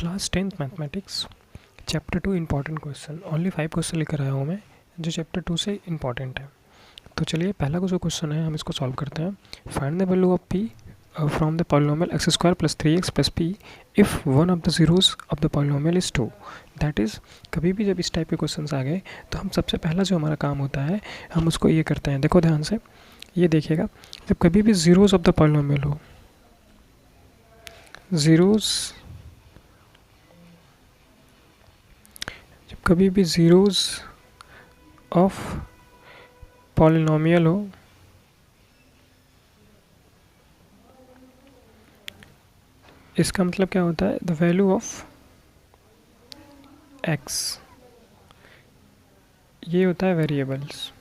Class 10th mathematics chapter 2 important question. Only 5 question लेकर आया हूँ मैं जो चैप्टर 2 से इम्पॉर्टेंट है। तो चलिए पहला जो क्वेश्चन है हम इसको सॉल्व करते हैं। Find the value of P from the polynomial x square plus 3x plus P if one of the zeros of the polynomial is 2। That is कभी भी जब इस टाइप के क्वेश्चन आ गए तो हम सबसे पहला जो हमारा काम होता है हम उसको ये करते हैं। देखो ध्यान से ये देखिएगा, जब कभी भी जीरोज ऑफ द पॉलिनोमियल हो, जीरोज कभी भी ज़ीरोज़ ऑफ पॉलिनोमियल हो इसका मतलब क्या होता है, द वैल्यू ऑफ एक्स, ये होता है वेरिएबल्स।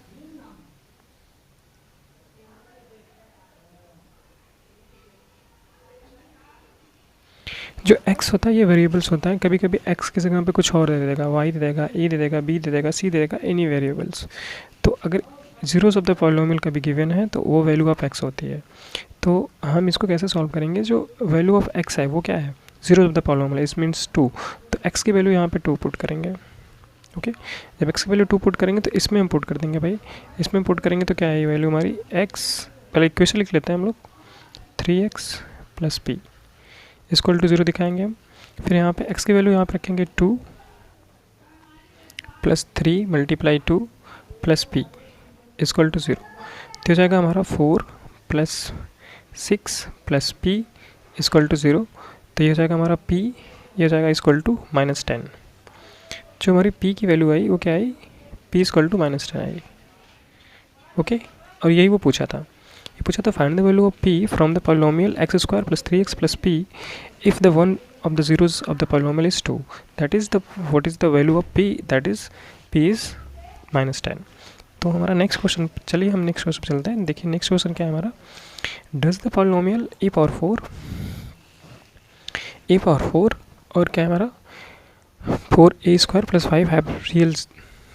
जो x होता है ये वेरिएबल्स होता है। कभी कभी x की जगह पे कुछ और दे देगा, y दे देगा, a दे देगा, b दे देगा, c दे देगा, एनी वेरिएबल्स। तो अगर जीरोस ऑफ द पॉलिनोमियल कभी गिवन है तो वो वैल्यू ऑफ x होती है। तो हम इसको कैसे सॉल्व करेंगे, जो वैल्यू ऑफ x है वो क्या है, जीरोस ऑफ द पॉलिनोमियल, इस मीन्स 2। तो x की वैल्यू यहाँ पे 2 पुट करेंगे। ओके, जब x की वैल्यू 2 पुट करेंगे तो इसमें हम पुट कर देंगे भाई, इसमें पुट करेंगे तो क्या है ये वैल्यू हमारी x, पहले इक्वेशन लिख लेते हैं हम लोग, 3x plus P equal to 0 दिखाएंगे हम। फिर यहाँ पे x की वैल्यू यहाँ पे रखेंगे 2 plus 3 multiply 2 plus P equal to 0। तो हो जाएगा हमारा 4 plus 6 plus P equal to 0। तो ये हो जाएगा हमारा p, ये हो जाएगा इक्वल टू -10। जो हमारी p की वैल्यू आई वो क्या आई, p इक्वल टू -10 आई। ओके, और यही वो पूछा था, ये पूछा था find the value of p from the polynomial x square plus 3x plus p if the one of the zeros of the polynomial is 2, that is the what is the value of p, that is p is -10। तो हमारा next question, चलिए हम next question चलते हैं। देखिए next question क्या है हमारा, does the polynomial a power 4 और क्या है हमारा 4a square plus 5 have real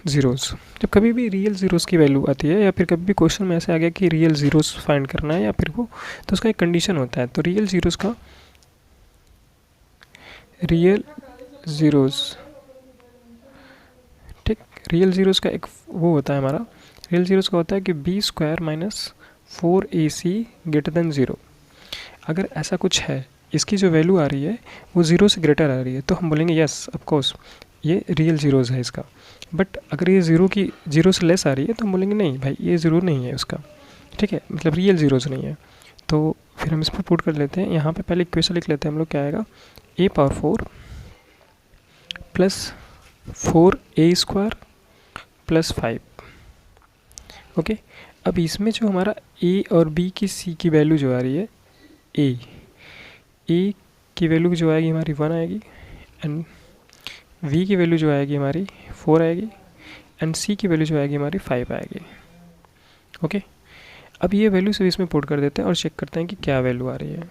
zeros. जब कभी भी रियल ज़ीरोज़ की वैल्यू आती है या फिर कभी भी क्वेश्चन में ऐसे आ गया कि रियल ज़ीरोज़ फाइंड करना है या फिर वो, तो उसका एक कंडीशन होता है। तो रियल ज़ीरोज़ का, रियल ज़ीरोज़, ठीक, रियल ज़ीरोज़ का एक वो होता है हमारा, रियल ज़ीरोज़ का होता है कि B square minus 4ac greater than 0। अगर ऐसा कुछ है, इसकी जो वैल्यू आ रही है वो 0 से ग्रेटर आ रही है, तो हम बोलेंगे यस ऑफकोर्स ये रियल ज़ीरोज़ है इसका। बट अगर ये 0 से लेस आ रही है तो हम बोलेंगे नहीं भाई ये ज़रूर नहीं है उसका, ठीक है, मतलब रियल ज़ीरोज़ नहीं है। तो फिर हम इस पर पुट कर लेते हैं। यहाँ पे पहले इक्वेशन लिख लेते हैं हम लोग, क्या आएगा, a power 4 plus 4a square plus 5। Okay, अब इसमें जो हमारा a और b की c की वैल्यू जो आ रही है, a की वैल्यू जो आएगी हमारी 1 आएगी, एंड v की वैल्यू जो आएगी हमारी 4 आएगी, एंड c की वैल्यू जो आएगी हमारी 5 आएगी। ओके, अब ये वैल्यू सिर्फ इसमें पुट कर देते हैं और चेक करते हैं कि क्या वैल्यू आ रही है,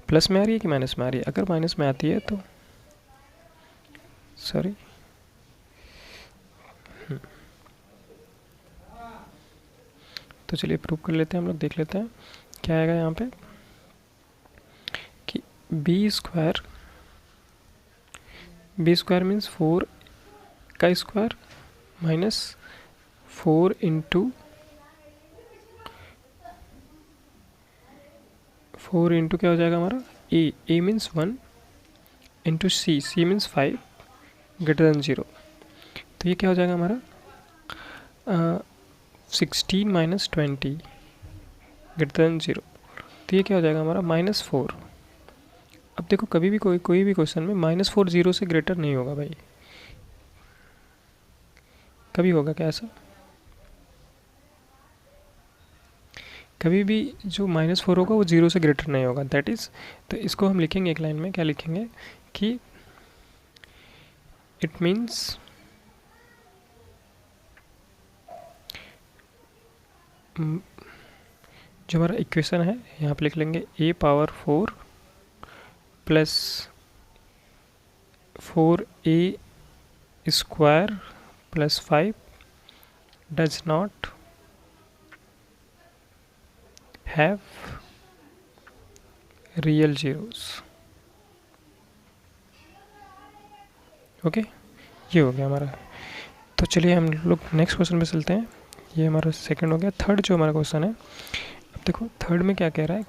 प्लस में आ रही है कि माइनस में आ रही है। अगर माइनस में आती है तो सॉरी, तो चलिए प्रूव कर लेते हैं हम लोग, देख लेते हैं क्या आएगा यहाँ पे कि बी स्क्वायर मीन्स 4 का स्क्वायर माइनस 4 इंटू 4 इंटू क्या हो जाएगा हमारा a means 1 into c means 5 greater than 0। तो ये क्या हो जाएगा हमारा 16 माइनस 20 ग्रेटर देन 0। तो ये क्या हो जाएगा हमारा -4। अब देखो कभी भी कोई भी क्वेश्चन में -4 0 से ग्रेटर नहीं होगा भाई, कभी होगा क्या ऐसा, कभी भी जो -4 होगा वो 0 से ग्रेटर नहीं होगा, दैट इज़। तो इसको हम लिखेंगे एक लाइन में, क्या लिखेंगे कि इट मीन्स जो हमारा इक्वेशन है यहाँ पे लिख लेंगे a power 4 plus 4a square plus 5 does not have real zeros. Okay, ये हो गया हमारा। तो चलिए हम लोग नेक्स्ट क्वेश्चन पे चलते हैं। ये हमारा सेकंड हो गया। थर्ड जो हमारा क्वेश्चन है, अब देखो थर्ड में क्या कह रहा है,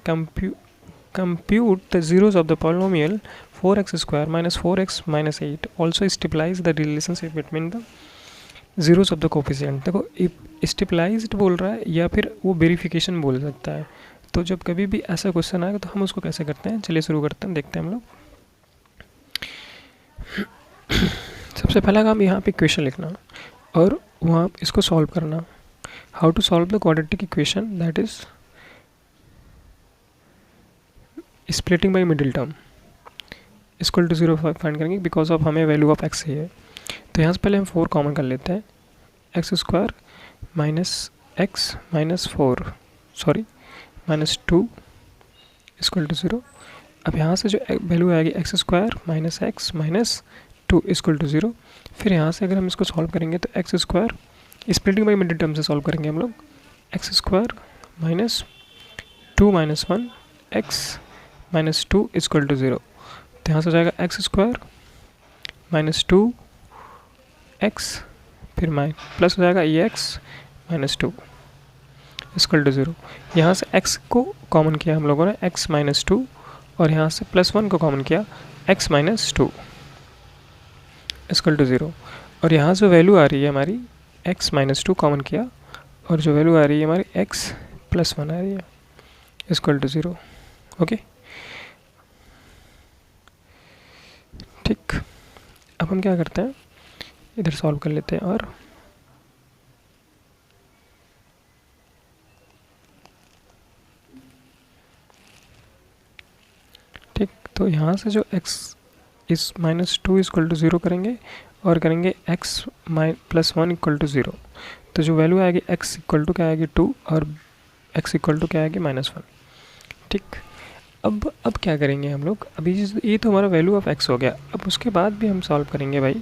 compute the zeros of the polynomial 4x square minus 4x minus 8 also stabilize the relationship between the zeros of the coefficient। देखो स्टेबलाइज्ड बोल रहा है या फिर वो वेरिफिकेशन बोल सकता है। तो जब कभी भी ऐसा क्वेश्चन आएगा तो हम उसको कैसे करते हैं, चलिए शुरू करते हैं, देखते हैं हम लोग। सबसे पहला काम यहाँ पे इक्वेशन लिखना और वहाँ इसको सॉल्व करना। How to solve the quadratic equation, that is splitting by middle term equal to 0 find करेंगे बिकॉज ऑफ हमें वैल्यू ऑफ एक्स है। तो यहाँ से पहले हम 4 कॉमन कर लेते हैं, x square minus x minus 4 sorry minus 2 equal to 0। अब यहाँ से जो वैल्यू आएगी x square minus x minus 2 equal to 0। फिर यहाँ से अगर हम इसको सॉल्व करेंगे तो x square splitting by middle term से सॉल्व करेंगे हम लोग, x square minus 2 minus 1 x minus 2 equal to 0। तो यहाँ से हो जाएगा एक्स स्क्वायर माइनस 2 एक्स फिर प्लस हो जाएगा ये एक्स माइनस 2 इक्वल टू 0। यहाँ से x को कॉमन किया हम लोगों ने, x माइनस 2, और यहाँ से प्लस 1 को कॉमन किया, x माइनस 2 इक्वल टू 0। और यहाँ जो वैल्यू आ रही है हमारी x माइनस 2 कॉमन किया और जो वैल्यू आ रही है हमारी x प्लस 1 आ रही है इक्वल टू 0। ओके, ठीक। अब हम क्या करते हैं, इधर सॉल्व कर लेते हैं और ठीक। तो यहाँ से जो x इस माइनस 2 इक्वल टू 0 करेंगे और करेंगे x प्लस 1 इक्वल टू 0। तो जो वैल्यू आएगी x इक्वल टू क्या आएगी 2 और x इक्वल टू क्या आएगी माइनस 1। ठीक। अब क्या करेंगे हम लोग, अभी ये तो हमारा वैल्यू ऑफ x हो गया। अब उसके बाद भी हम सॉल्व करेंगे भाई,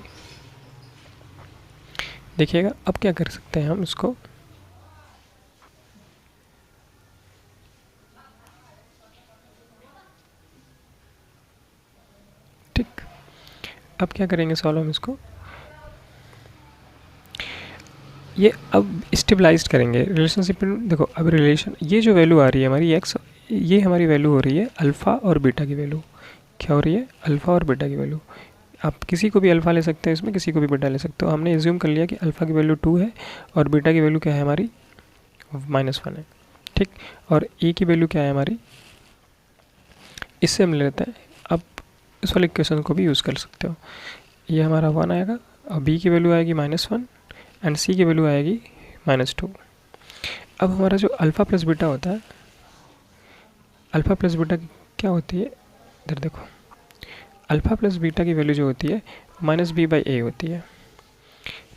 देखिएगा अब क्या कर सकते हैं हम इसको, ठीक। अब क्या करेंगे सॉल्व हम इसको, ये अब स्टेबलाइज्ड करेंगे रिलेशनशिप। देखो अब रिलेशन, ये जो वैल्यू आ रही है हमारी x, ये हमारी वैल्यू हो रही है अल्फ़ा और बीटा की वैल्यू। क्या हो रही है, अल्फ़ा और बीटा की वैल्यू। आप किसी को भी अल्फ़ा ले सकते हैं इसमें, किसी को भी बीटा ले सकते हो। हमने एज्यूम कर लिया कि अल्फ़ा की वैल्यू 2 है और बीटा की वैल्यू क्या है हमारी माइनस 1 है, ठीक। और ए की वैल्यू क्या है हमारी, इससे हम ले लेते हैं। अब इस वाले इक्वेशन को भी यूज़ कर सकते हो। ये हमारा 1 आएगा और बी की वैल्यू आएगी माइनस 1 एंड सी की वैल्यू आएगी माइनस 2। अब हमारा जो अल्फ़ा प्लस बीटा होता है, अल्फ़ा प्लस बीटा क्या होती है, इधर देखो, अल्फ़ा प्लस बीटा की वैल्यू जो होती है माइनस बी बाई ए होती है।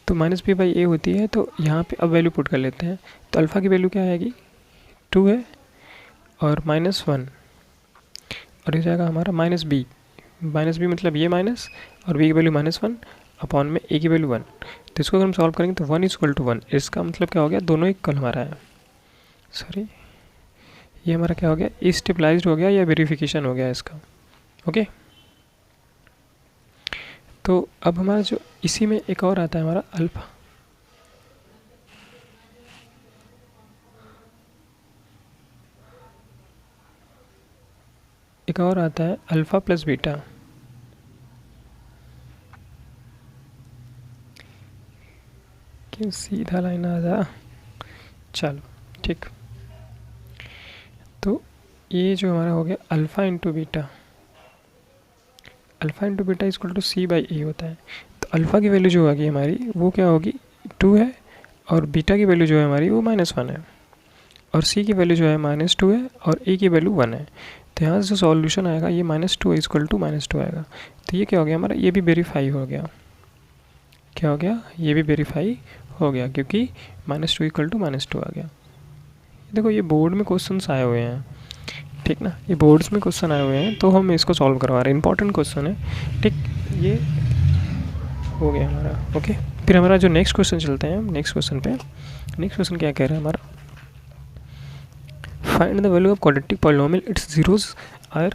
तो माइनस बी बाई ए होती है, तो यहाँ पे अब वैल्यू पुट कर लेते हैं। तो अल्फ़ा की वैल्यू क्या आएगी 2 है और माइनस 1, और ये जाएगा हमारा माइनस बी मतलब ये माइनस और बी की वैल्यू माइनस 1 अपॉन में ए की वैल्यू 1। तो इसको अगर हम सॉल्व करेंगे तो 1 इक्वल टू 1, इसका मतलब क्या हो गया, दोनों इक्वल हमारा है। सॉरी, ये हमारा क्या हो गया, स्टेबलाइज्ड हो गया या वेरिफिकेशन हो गया इसका। ओके, तो अब हमारा जो इसी में एक और आता है हमारा अल्फ़ा, एक और आता है अल्फ़ा प्लस बीटा। क्यों सीधा लाइन आ जा, चलो ठीक। तो ये जो हमारा हो गया alpha into beta, alpha into beta equal to c by a होता है। तो अल्फ़ा की वैल्यू जो होगी हमारी वो क्या होगी 2 है और बीटा की वैल्यू जो है हमारी वो माइनस 1 है और सी की वैल्यू जो है माइनस 2 है और ए की वैल्यू 1 है। तो यहाँ से जो सॉल्यूशन आएगा ये -2 इक्वल टू -2 आएगा। तो ये क्या हो गया हमारा, ये भी वेरीफाई हो गया। क्या हो गया, ये भी वेरीफाई हो गया क्योंकि -2 इक्वल टू -2 आ गया। देखो ये बोर्ड में क्वेश्चंस आए हुए हैं, ठीक ना, ये बोर्ड्स में क्वेश्चन आए हुए हैं तो हम इसको सॉल्व करवा रहे हैं, इंपॉर्टेंट क्वेश्चन है, ठीक। ये हो गया हमारा। ओके, फिर हमारा जो नेक्स्ट क्वेश्चन चलते हैं हम नेक्स्ट क्वेश्चन पे। नेक्स्ट क्वेश्चन क्या कह रहा है हमारा, find the value of quadratic polynomial its zeros are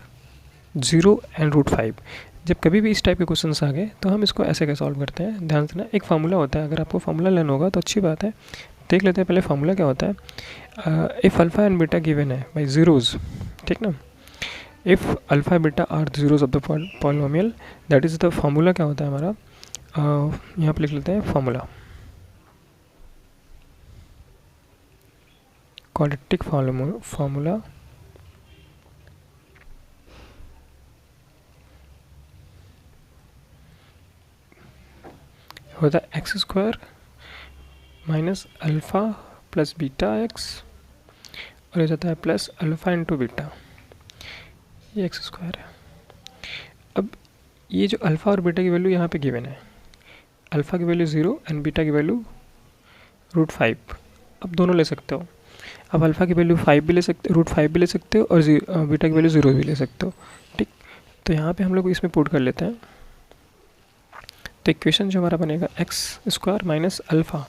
0 and √5। जब कभी भी इस टाइप के क्वेश्चंस आ गए तो हम इसको ऐसे कैसे सॉल्व करते हैं, ध्यान से ना। एक फार्मूला होता है, अगर आपको फार्मूला लर्न होगा तो अच्छी बात है। देख लेते हैं पहले फार्मूला क्या होता है। If alpha and beta given है बाई ज़ीरोज़, ठीक ना। If alpha beta are zeros of the polynomial, that is the formula क्या होता है हमारा। यहाँ पर लिख लेते हैं फार्मूला, क्वाड्रेटिक फार्मूला होता है x square minus alpha plus beta x, और ये जाता है प्लस अल्फ़ा इंटू बीटा, ये एक्स स्क्वायर है। अब ये जो अल्फ़ा और बीटा की वैल्यू यहाँ पे गिवन है, अल्फ़ा की वैल्यू 0 एंड बीटा की वैल्यू √5, अब दोनों ले सकते हो। अब अल्फ़ा की वैल्यू 5 भी ले सकते, √5 भी ले सकते हो, और बीटा की वैल्यू 0 भी ले सकते हो, ठीक। तो यहाँ पे हम लोग इसमें पुट कर लेते हैं। तो इक्वेशन जो हमारा बनेगा x square minus alpha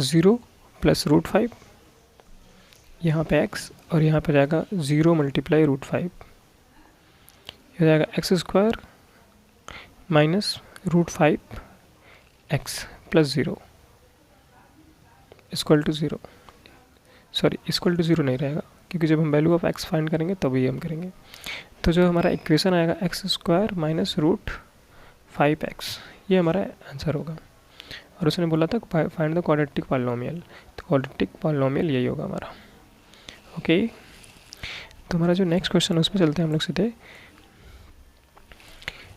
0 plus √5, यहाँ पे x और यहाँ पे जाएगा 0 मल्टीप्लाई √5, हो जाएगा x square minus √5 x plus 0 equal to 0, sorry equal to 0 नहीं रहेगा, क्योंकि जब हम वैल्यू ऑफ x फाइंड करेंगे तभी हम करेंगे। तो जो हमारा इक्वेशन आएगा एक्स स्क्वायर माइनस √5 एक्स, ये हमारा आंसर होगा। और उसने बोला था फाइंड द क्वाड्रेटिक पॉलिनोमियल, तो क्वाड्रेटिक पॉलिनोमियल यही होगा हमारा। ओके, तो हमारा जो नेक्स्ट क्वेश्चन है उसमें चलते हैं हम लोग सीधे।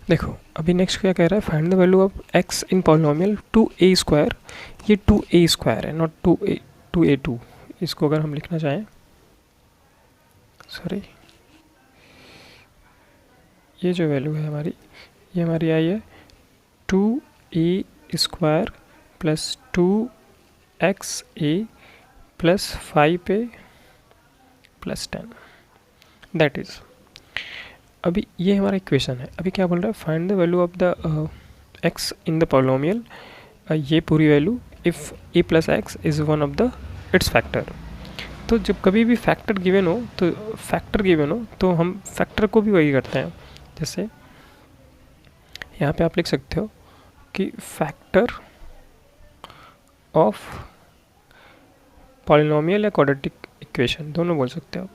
देखो अभी नेक्स्ट क्या कह रहा है, find the value of x in polynomial 2a², ये 2a² है, नॉट 2a2। इसको अगर हम लिखना चाहें, सॉरी, ये जो वैल्यू है हमारी, ये हमारी आई है 2a² plus 2xa plus 5a plus 10, that is. अभी ये हमारा इक्वेशन है। अभी क्या बोल रहा है, find the value of the x in the polynomial, ये पूरी value if a plus x is one of the it's factor. तो जब कभी भी फैक्टर गिवन हो तो हम फैक्टर को भी वही करते हैं। जैसे यहाँ पे आप लिख सकते हो कि फैक्टर ऑफ पॉलिनोमियल या क्वाड्रेटिक इक्वेशन, दोनों बोल सकते हो आप।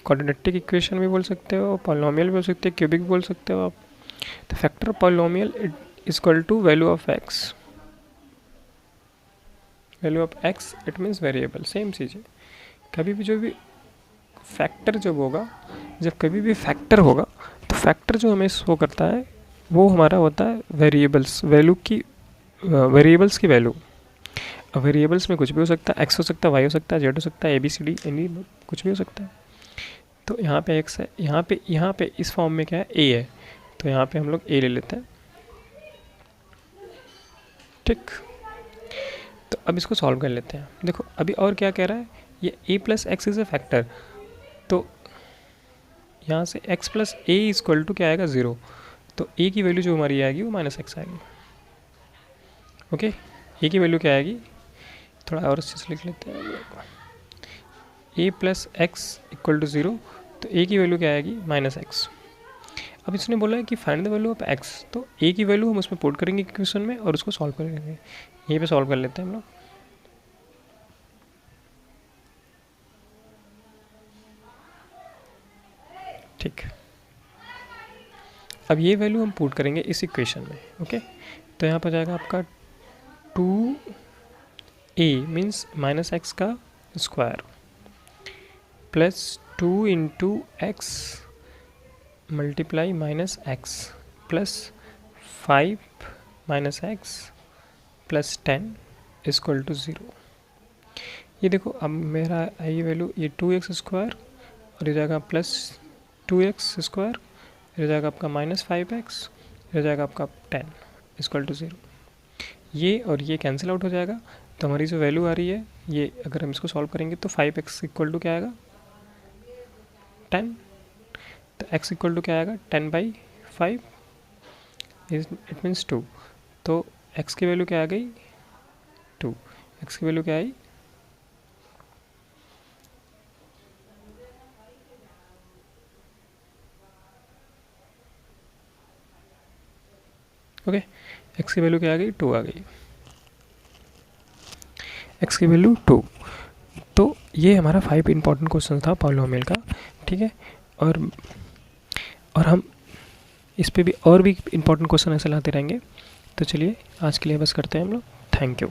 क्वाड्रेटिक इक्वेशन भी बोल सकते हो, पॉलिनोमियल भी बोल सकते हो, क्यूबिक भी बोल सकते हो आप। तो factor of polynomial is equal to value of x, value of x it means variable, same चीज़ है। कभी भी जो भी फैक्टर जब होगा, जब कभी भी फैक्टर होगा तो फैक्टर जो हमें शो करता है वो हमारा होता है वेरिएबल्स, वैल्यू की, वेरिएबल्स की वैल्यू। वेरिएबल्स में कुछ भी हो सकता है, एक्स हो सकता है, वाई हो सकता है, जेड हो सकता है, ABCD एनी कुछ भी हो सकता है। तो यहाँ पे एक्स है, यहाँ पे इस फॉर्म में क्या है, ए है, तो यहाँ पे हम लोग ए ले लेते हैं, ठीक। तो अब इसको सॉल्व कर लेते हैं। देखो अभी और क्या कह रहा है, ये a plus x is a factor, तो यहाँ से x plus a equal to क्या आएगा 0, तो a की वैल्यू जो हमारी आएगी वो -x आएगी। ओके, a की वैल्यू क्या आएगी, थोड़ा और अच्छे से लिख लेते हैं, a plus x equal to 0, तो a की वैल्यू क्या आएगी -x। अब इसने बोला है कि find the value of x, तो a की वैल्यू हम उसमें पुट करेंगे इक्वेशन में और उसको सॉल्व करेंगे। यहीं पे सॉल्व कर लेते हैं हम लोग। ठीक, अब ये वैल्यू हम पुट करेंगे इस इक्वेशन में। ओके, तो यहाँ पर जाएगा आपका 2a मीन्स -x का square plus 2 into x multiply -x plus 5 -x plus 10 equal to 0। ये देखो अब मेरा आई वैल्यू, ये 2x² और ये जाएगा प्लस 2x², ये जाएगा आपका -5x, ये जाएगा आपका 10 इक्वल टू 0। ये और ये कैंसिल आउट हो जाएगा, तो हमारी जो वैल्यू आ रही है, ये अगर हम इसको सॉल्व करेंगे तो 5x इक्वल टू क्या आएगा 10, तो x इक्वल टू क्या आएगा 10/5, इट मीन्स 2। तो x की वैल्यू क्या आ गई 2, x की वैल्यू क्या आई ओके, एक्स की वैल्यू क्या आ गई, 2 आ गई, एक्स की वैल्यू 2। तो ये हमारा 5 इंपॉर्टेंट क्वेश्चन था पॉलिनोमियल का, ठीक है। और हम इस पे भी और भी इंपॉर्टेंट क्वेश्चन ऐसे लाते रहेंगे। तो चलिए आज के लिए बस करते हैं हम लोग। Thank you.